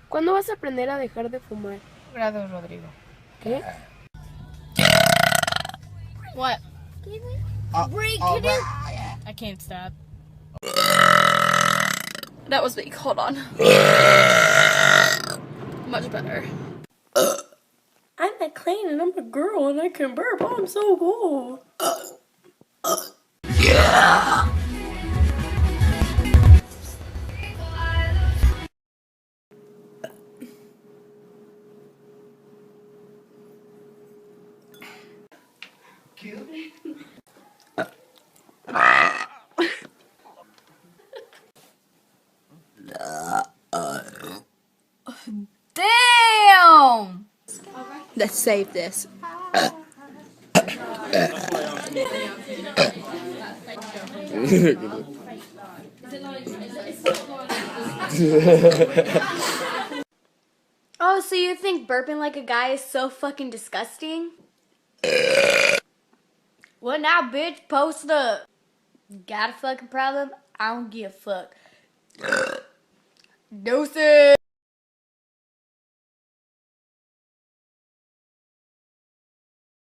¿Cuándo vas a aprender a dejar de fumar? Grado, Rodrigo. ¿Qué? What? Break it. I can't stop. That was weak. Hold on. Much better. I'm McLean and I'm a girl and I can burp. I'm so cool. Damn! Let's save this. Oh, so you think burping like a guy is so fucking disgusting? What now, bitch? Post up. Got a fucking problem? I don't give a fuck. Deuces.